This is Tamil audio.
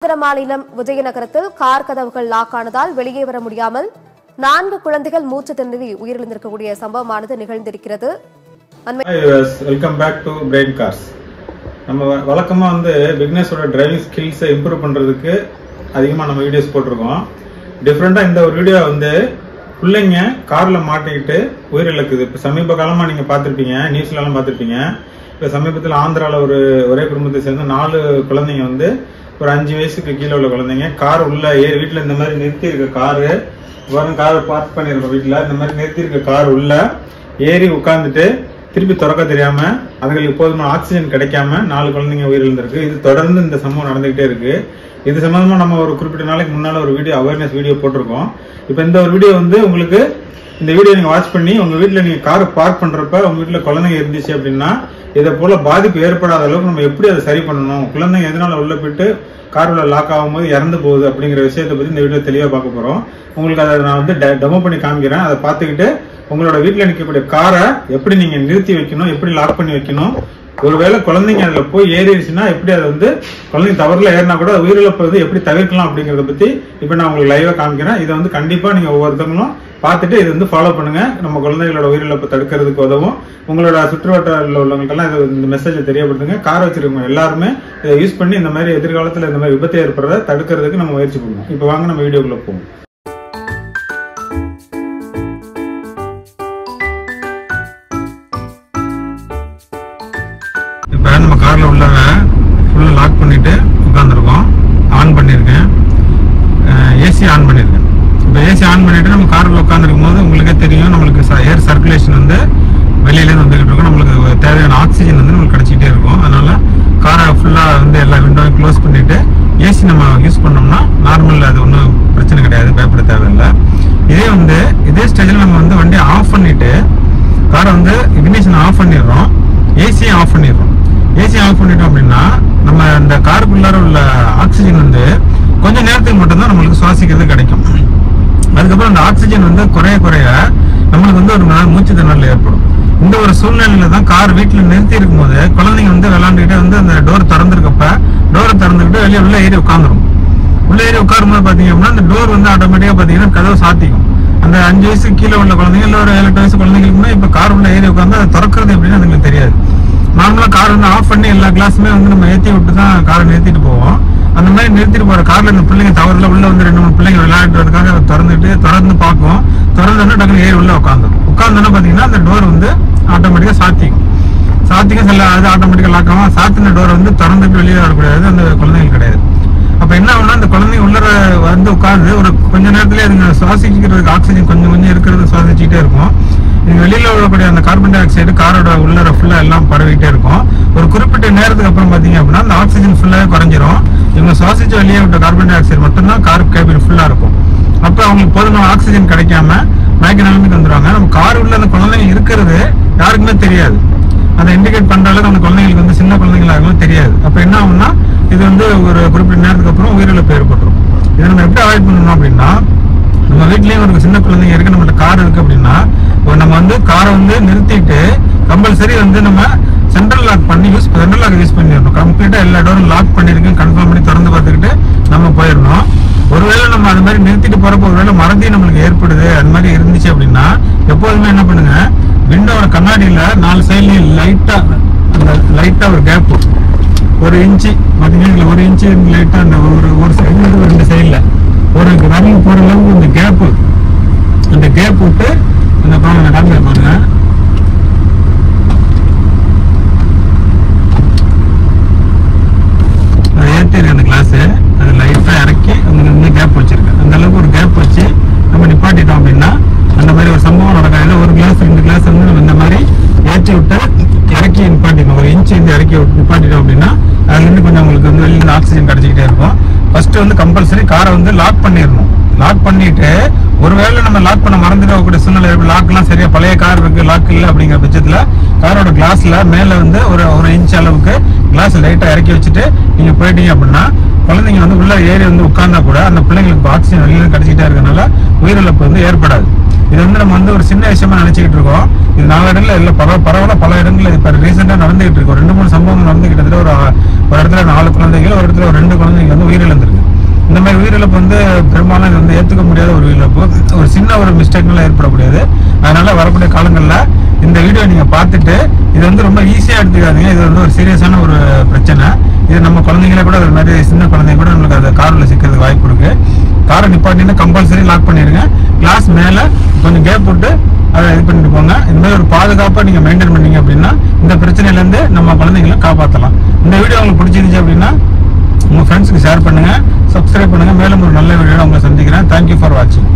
ஆந்திர மாநிலம் விஜயநகரத்தில் கார் கதவுகள் லாக் ஆனதால் வெளியே வர முடியாமல் 4 குழந்தைகள் மூச்சு திணறி உயிரிழந்திருக்கக்கூடிய சம்பவமானது நிகழ்ந்திருக்கிறது. Welcome back to brain cars. நம்ம வழக்கமா பிகினர்ஸோட டிரைவிங் ஸ்கில்ஸை இம்ப்ரூவ் பண்றதுக்கு அதிகமா நம்ம வீடியோஸ் போட்டிருக்கோம். டிஃப்ரெண்டா இந்த ஒரு வீடியோ பிள்ளைங்க கார்ல மாட்டிக்கிட்டு உயிரிழக்குது. இப்ப சமீப காலமா நீங்க பாத்திருப்பீங்க, நியூஸ்ல எல்லாம் பாத்திருப்பீங்க. இப்ப சமீபத்தில் ஆந்திரால ஒரே குடும்பத்தை சேர்ந்து 4 குழந்தைங்க ஒரு 5 வயசுக்கு கீழே உள்ள குழந்தைங்க கார் உள்ள ஏறி வீட்டுல இந்த மாதிரி நிறுத்தி இருக்க காரு காரை பார்க் பண்ணிருக்க வீட்டுல இந்த மாதிரி நிறுத்தி இருக்க கார் உள்ள ஏறி உட்கார்ந்துட்டு திருப்பி திறக்க தெரியாம அதுங்களுக்கு போதுமான ஆக்சிஜன் கிடைக்காம 4 குழந்தைங்க உயிரிழந்திருக்கு. இது தொடர்ந்து இந்த சம்பவம் நடந்துகிட்டே இருக்கு. இது சம்பந்தமா நம்ம ஒரு குறிப்பிட்ட நாளைக்கு முன்னால ஒரு வீடியோ அவேர்னஸ் வீடியோ போட்டிருக்கோம். இப்ப இந்த ஒரு வீடியோ உங்களுக்கு இந்த வீடியோ நீங்க வாட்ச் பண்ணி உங்க வீட்டுல நீங்க கார் பார்க் பண்றப்ப உங்க வீட்டுல குழந்தைங்க இருந்துச்சு அப்படின்னா இதை போல பாதிப்பு ஏற்படாத அளவுக்கு நம்ம எப்படி அதை சரி பண்ணணும், குழந்தைங்க எதனால உள்ள போயிட்டு கார் உள்ள லாக் ஆகும் போது இறந்து போகுது அப்படிங்கிற விஷயத்தை பத்தி இந்த வீடியோ தெளிவா பார்க்க போறோம். உங்களுக்கு அதை நான் டெமோ பண்ணி காமிக்கிறேன். அதை பார்த்துக்கிட்டு உங்களோட வீட்டுல நிற்கக்கூடிய காரை எப்படி நீங்க நிறுத்தி வைக்கணும், எப்படி லாக் பண்ணி வைக்கணும், ஒருவேளை குழந்தைங்க அதுல போய் ஏறிடுச்சுன்னா எப்படி அதை குழந்தைங்க தவறுல ஏறினா கூட உயிரிழப்பு எப்படி தவிர்க்கலாம் அப்படிங்கறத பத்தி இப்ப நான் உங்களுக்கு லைவா காமிக்கிறேன். இதை கண்டிப்பா நீங்க ஒவ்வொருத்தவங்களும் பார்த்துட்டு இது ஃபாலோ பண்ணுங்க. நம்ம குழந்தைகளோட உயிரிழப்பு தடுக்கிறதுக்கு உதவும். உங்களோட சுற்றுவட்டாரத்தில் உள்ளவங்களுக்கெல்லாம் இந்த மெசேஜை தெரியப்படுத்துங்க. கார் வச்சிருக்கவங்க எல்லாருமே இதை யூஸ் பண்ணி இந்த மாதிரி எதிர்காலத்தில் இந்த மாதிரி விபத்து ஏற்படுறத தடுக்கிறதுக்கு நம்ம முயற்சி பண்ணுவோம். இப்போ வாங்க நம்ம வீடியோக்குள்ள போவோம். இப்போ நம்ம கார்ல உள்ளவங்க ஃபுல்லா லாக் பண்ணிட்டு உட்காந்துருக்கோம். ஆன் பண்ணிருக்கேன், ஏசி ஆன் பண்ணிருக்கேன். இப்போ ஏசி ஆன் பண்ணிட்டு நம்ம கார்ல உட்காந்துருக்கும் போது உங்களுக்கே தெரியும் நம்மளுக்கு ஏர் சர்க்குலேஷன் வெளியிலேருந்து வந்துகிட்டு இருக்கும். நம்மளுக்கு தேவையான ஆக்சிஜன் நம்மளுக்கு கிடைச்சிட்டே இருக்கும். அதனால காரை ஃபுல்லா எல்லா விண்டோவையும் க்ளோஸ் பண்ணிட்டு ஏசி நம்ம யூஸ் பண்ணோம்னா நார்மல், அது ஒன்றும் பிரச்சனை கிடையாது, பயப்பட தேவையில்லை. இதே ஸ்டேஜில் நம்ம வண்டியை ஆஃப் பண்ணிட்டு காரை இக்னிஷன் ஆஃப் பண்ணிடுறோம், ஏசியை ஆஃப் பண்ணிடுறோம். ஏசி ஆஃப் பண்ணிட்டோம் அப்படின்னா நம்ம இந்த காருக்குள்ளார உள்ள ஆக்சிஜன் கொஞ்ச நேரத்துக்கு மட்டும்தான் நம்மளுக்கு சுவாசிக்கிறது கிடைக்கும். அதுக்கப்புறம் அந்த ஆக்சிஜன் குறைய குறைய நம்மளுக்கு ஒரு மூச்சு திணறல் ஏற்படும். இந்த ஒரு சூழ்நிலையில தான் கார் வீட்டுல நிறுத்தி இருக்கும் போது குழந்தைங்க விளையாண்டுக்கிட்டே அந்த டோர் திறந்துருக்கப்ப டோரை திறந்துக்கிட்டு வெளியே உள்ள ஏறி உட்காந்துரும். உள்ள ஏறி உட்காரும் போது பாத்தீங்க அப்படின்னா அந்த டோர் ஆட்டோமேட்டிக்கா பாத்தீங்கன்னா கதவை சாத்திக்கும். அந்த 5 வயசுக்கு கீழே உள்ள குழந்தைங்க இல்ல ஒரு 7-8 வயசு குழந்தைங்களுக்கு இப்ப கார் உள்ள ஏறி உட்காந்து அதை திறக்கிறது எப்படின்னு அதுங்களுக்கு தெரியாது. நார்மலா கார் ஆஃப் பண்ணி எல்லா கிளாஸுமே நம்ம ஏற்றி விட்டு தான் காரை நிறுத்திட்டு போவோம். அந்த மாதிரி நிறுத்திட்டு போற கார்ல இந்த பிள்ளைங்க தவறுல உள்ள 2-3 பிள்ளைங்க விளையாடுறதுக்காக திறந்து பார்க்கும். திறந்தோன்னா டக்குனு ஏறி உள்ள உட்காந்தோன்னா பாத்தீங்கன்னா அந்த டோர் ஆட்டோமேட்டிக்கா சாத்திக்கும் சில அது ஆட்டோமேட்டிக்கா லாக் ஆகும். சாத்தின டோர் திறந்துட்டு வெளியே வரக்கூடாது அந்த குழந்தைகள் கிடையாது. அப்ப என்ன ஆகும்னா அந்த குழந்தைங்க உள்ள உட்காந்து ஒரு கொஞ்ச நேரத்திலேயே அதுங்க சுவாசிக்கிறதுக்கு ஆக்சிஜன் கொஞ்சம் இருக்கிறது சுவாசிச்சுட்டே இருக்கும். வெளியில விடக்கூடிய அந்த கார்பன் டை ஆக்சைடு காரோட உள்ளர ஃபுல்லா எல்லாம் பரவிட்டே இருக்கும். ஒரு குறிப்பிட்ட நேரத்துக்கு அப்புறம் பாத்தீங்க அப்படின்னா அந்த ஆக்சிஜன் ஃபுல்லாவே குறைஞ்சிரும். இவங்க சுவாசிச்சு வெளியே விட்ட கார்பன் டை ஆக்சைடு மட்டும்தான் கார் கேபின் ஃபுல்லா இருக்கும். அப்ப அவங்களுக்கு போதுமான ஆக்சிஜன் கிடைக்காம மயக்க நிலைமைக்கு வந்துருவாங்க. நம்ம கார் உள்ள அந்த குழந்தைங்க இருக்கிறது யாருக்குமே தெரியாது. அதை இண்டிகேட் பண்ற அளவுக்கு அந்த குழந்தைங்களுக்கு சின்ன குழந்தைங்களாகவும் தெரியாது. அப்ப என்ன ஆகும்னா இது ஒரு குறிப்பிட்ட நேரத்துக்கு அப்புறம் உயிரிழப்பு ஏற்பட்டுரும். இதை நம்ம எப்படி அவாய்ட் பண்ணணும் அப்படின்னா, நம்ம வீட்லயும் ஒரு சின்ன குழந்தைங்க இருக்கு, நம்மள்ட்ட கார் இருக்கு அப்படின்னா நம்ம காரை நிறுத்திட்டு கம்பல்சரி நம்ம சென்ட்ரல் லாக் யூஸ் பண்ணிடணும். கம்ப்ளீட்டா எல்லா டோரும் லாக் பண்ணிருக்கேன் கன்ஃபார்ம் பண்ணி திறந்து பார்த்துக்கிட்டு நம்ம போயிடணும். ஒருவேளை நம்ம அது மாதிரி நிறுத்திட்டு போறப்ப ஒருவேளை மறதி நம்மளுக்கு ஏற்படுது அது மாதிரி இருந்துச்சு அப்படின்னா எப்போதுமே என்ன பண்ணுங்க, விண்டோட கண்ணாடியில 4 சைட்லயும் லைட்டா ஒரு கேப் 1 இன்ச்சு பாத்தீங்கன்னா 1 இன்ச்சு லைட்டா அந்த ஒரு சைடுல 2 சைட்ல ஒரு ரன்னிங் போற அளவுக்கு அந்த கேப் விட்டு அந்த பாருங்க பாருங்க அதை ஏற்றிருக்கு அந்த கிளாஸ். அது லைட்டா இறக்கி அந்த கேப் வச்சிருக்கு. அந்த அளவுக்கு ஒரு கேப் வச்சு நம்ம நிப்பாட்டிட்டோம் அப்படின்னா அந்த மாதிரி ஒரு சம்பவம் நடக்காது. ஒரு கிளாஸ் 2 கிளாஸ் நம்ம இந்த மாதிரி ஏற்றி விட்டு இறக்கி நிப்பாட்டிடணும். 1 இன்ச்சு இறக்கி நிப்பாட்டிட்டோம் அப்படின்னா அதுல கொஞ்சம் உங்களுக்கு வெளியில ஆக்சிஜன் கிடைச்சிக்கிட்டே இருக்கும். ஃபர்ஸ்ட் கம்பல்சரி காரை லாக் பண்ணிடணும். லாக் பண்ணிட்டு ஒருவேளை நம்ம லாக் பண்ண மறந்துடக்கூடிய சூழ்நிலை லாக் எல்லாம் சரியா பழைய கார் இருக்கு லாக் இல்லை அப்படிங்கிற பட்சத்துல காரோட கிளாஸ்ல மேல ஒரு இன்ச் அளவுக்கு கிளாஸ் லைட்டா இறக்கி வச்சுட்டு நீங்க போயிட்டீங்க அப்படின்னா குழந்தைங்க உள்ள ஏறி உட்கார்ந்தா கூட அந்த பிள்ளைங்களுக்கு ஆக்சிஜன் வெளியில கிடைச்சிட்டே இருக்கனால உயிரிழப்பு ஏற்படாது. இது நம்ம ஒரு சின்ன விஷயமா நினைச்சுக்கிட்டு இருக்கோம். இது 4 இடங்கள்ல இல்ல பரவாயில்ல பல இடங்கள்ல இப்ப ரீசெண்டா நடந்துகிட்டு இருக்கு. 2-3 சம்பவம் நடந்து கிட்டத்தட்ட ஒரு இடத்துல 4 குழந்தைகள், ஒரு இடத்துல 2 குழந்தைங்க உயிரிழந்திருக்கு. இந்த மாதிரி உயிரிழப்பு வந்து பெரும்பாலும் இது வந்து ஏற்றுக்க முடியாத ஒரு உயிரிழப்பு. ஒரு சின்ன ஒரு மிஸ்டேக்னால ஏற்படக்கூடியது. அதனால வரக்கூடிய காலங்களில் இந்த வீடியோ நீங்க பார்த்துட்டு இது வந்து ரொம்ப ஈஸியா எடுத்துக்காதீங்க. இது வந்து ஒரு சீரியஸான ஒரு பிரச்சனை. இது நம்ம குழந்தைங்களே கூட ஒரு மாதிரி சின்ன குழந்தைங்க கூட நம்மளுக்கு அந்த கார்ல சிக்கிறதுக்கு வாய்ப்பு இருக்கு. காரை நிப்பாட்டினா கம்பல்சரி லாக் பண்ணிருங்க. கிளாஸ் மேல கொஞ்சம் கேப் விட்டு அதை இது பண்ணிட்டு போங்க. இந்த மாதிரி ஒரு பாதுகாப்பா நீங்க மெயின்டைன் பண்ணீங்க அப்படின்னா இந்த பிரச்சனையில இருந்து நம்ம குழந்தைங்களை காப்பாற்றலாம். இந்த வீடியோ உங்களுக்கு பிடிச்சிருந்துச்சு அப்படின்னா உங்க ஃப்ரெண்ட்ஸுக்கு ஷேர் பண்ணுங்க, சப்ஸ்கிரைப் பண்ணுங்க. மேலும் ஒரு நல்ல வீடியோ உங்களை சந்திக்கிறேன். தேங்க்யூ ஃபார் வாட்சிங்.